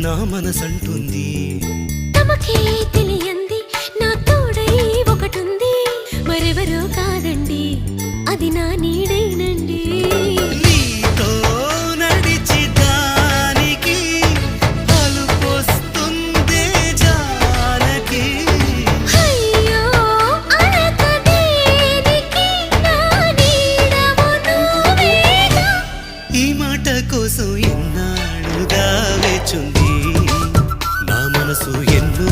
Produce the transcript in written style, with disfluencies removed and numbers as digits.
నా మనసంటుంది తమకే తెలియంది నా తోడై ఒకటుంది మరెవరో కాదండి అది నా నీడైనండి నీతో నడిచి దానికి అలుపొస్తుందే జానకి అయ్యో అనక దేనికి నా నీడవు నువ్వేగా ఈ మాట కోసం ఎన్నాళ్ళుగా వేచుంది నా మనసు ఎన్నో